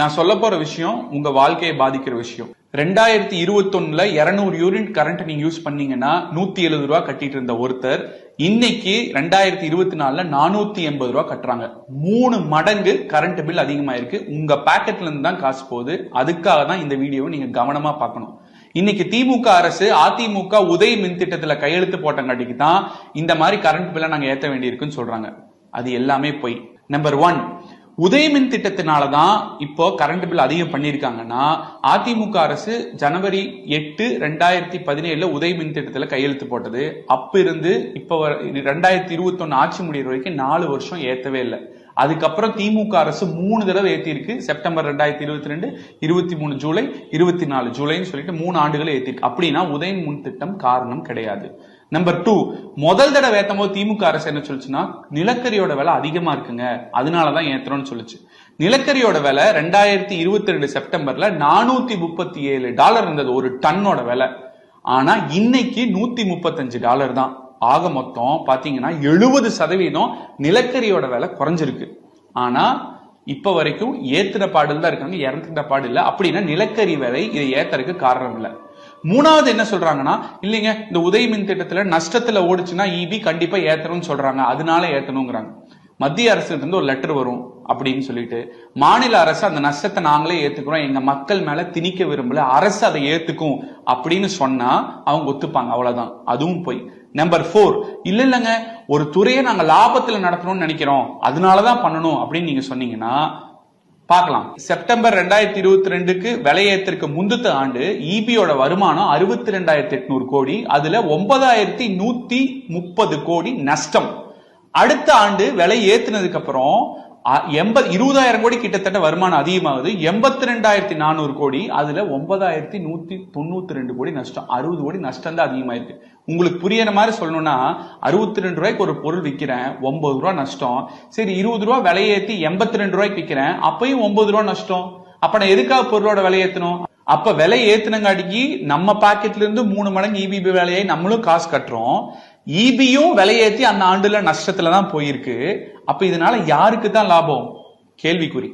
நான் சொல்ல போற விஷயம் உங்க வாழ்க்கையை பாதிக்கிற விஷயம். 2021ல 200 யூனிட் கரண்ட் நீங்க யூஸ் பண்ணீங்கன்னா 170 ரூபாய் கட்டிட்டு இருந்த ஒருத்தர் இன்னைக்கு 2024ல 480 ரூபாய் கட்டுறாங்க. 3 மடங்கு கரண்ட் பில் அதிகமாயிருக்கு. உங்க பாக்கெட்ல இருந்து தான் காசு போகுது. அதுக்காக தான் இந்த வீடியோவை நீங்க கவனமா பார்க்கணும். இன்னைக்கு திமுக அரசு அதிமுக உதய் மின் திட்டத்துல கையெழுத்து போட்டங்காட்டிக்கு தான் இந்த மாதிரி கரண்ட் பில்லை நாங்க ஏத்த வேண்டியிருக்குன்னு சொல்றாங்க. அது எல்லாமே போய். நம்பர் 1, உதயமின் திட்டத்தினாலதான் இப்போ கரண்ட் பில் அதிகம் பண்ணிருக்காங்கன்னா அதிமுக அரசு ஜனவரி 8, 2017 உதயமின் திட்டத்துல கையெழுத்து போட்டது. அப்ப இருந்து இப்ப 2021 ஆட்சி முடிகிற வரைக்கும் 4 வருஷம் ஏத்தவே இல்லை. அதுக்கப்புறம் திமுக அரசு 3 தடவை ஏத்திருக்கு. செப்டம்பர் 2022, 23 ஜூலை, 24 ஜூலைன்னு சொல்லிட்டு 3 ஆண்டுகளை ஏத்திருக்கு. அப்படின்னா உதயமின் திட்டம் காரணம் கிடையாது. நம்பர் 2, முதல் தடவை ஏத்தும் போது திமுக அரசு என்ன சொல்லுச்சுன்னா நிலக்கரியோட விலை அதிகமா இருக்குங்க, அதனாலதான் ஏத்துறோம்னு சொல்லுச்சு. நிலக்கரியோட விலை 2022 செப்டம்பர்ல $437 இருந்தது ஒரு டன்னோட விலை. ஆனா இன்னைக்கு $135 தான். ஆக மொத்தம் பாத்தீங்கன்னா 70% நிலக்கரியோட விலை குறைஞ்சிருக்கு. ஆனா இப்ப வரைக்கும் ஏத்துற பாடல் தான் இருக்காங்க, இறந்துட்ட பாடு இல்ல. அப்படின்னா நிலக்கரி விலை இதை ஏத்தறதுக்கு காரணம் இல்ல. 3வது என்ன சொல்றாங்கன்னா, இல்லைங்க இந்த உதய் மின் திட்டத்துல நஷ்டத்துல ஓடுச்சுன்னா ஈபி கண்டிப்பா ஏத்தணும்னு சொல்றாங்க, அதனால ஏத்தணுங்கிறாங்க. மத்திய அரசு இருந்து ஒரு லெட்டர் வரும் அப்படின்னு சொல்லிட்டு மாநில அரசு அந்த நஷ்டத்தை நாங்களே ஏத்துக்கிறோம், எங்க மக்கள் மேல திணிக்க விரும்பல, அரசு அதை ஏத்துக்கும் அப்படின்னு சொன்னா அவங்க ஒத்துப்பாங்க. அவ்வளவுதான். அதுவும் போய். நம்பர் 4, இல்லங்க ஒரு துறையை நாங்க லாபத்துல நடத்தணும்னு நினைக்கிறோம், அதனாலதான் பண்ணணும் அப்படின்னு நீங்க சொன்னீங்கன்னா பார்க்கலாம். செப்டம்பர் 2022க்கு விலையேற்றிற்கு முந்தத்த ஆண்டு ஈபியோட வருமானம் 62,800 கோடி, அதுல 9,130 கோடி நஷ்டம். அடுத்த ஆண்டு விலை ஏத்தினதுக்கு அப்புறம் 20,000 கோடி கிட்டத்தட்ட வருமானம் அதிகமாகுது. 82,400 கோடி, அதுல 9,192 கோடி நஷ்டம். 60 கோடி நஷ்டம் தான் அதிகமாயிருக்கு. உங்களுக்கு புரியற மாதிரி சொல்லணும்னா 62 ரூபாய்க்கு ஒரு பொருள் விற்கிறேன், 9 ரூபாய் நஷ்டம். சரி 20 ரூபாய் விலையேற்றி 82 ரூபாய்க்கு விற்கிறேன், அப்பயும் 9 ரூபாய் நஷ்டம். அப்ப நான் எதுக்காக பொருளோட விலை ஏத்தணும்? அப்ப விலை ஏத்தினங்காட்டிக்கு நம்ம பாக்கெட்ல இருந்து 3 மடங்கு இபி விலையை நம்மளும் காசு கட்டுறோம். ஈபியும் விலையேற்றி அந்த ஆண்டுல நஷ்டத்துல தான் போயிருக்கு. அப்ப இதனால யாருக்கு தான் லாபம்? கேள்விக்குறி.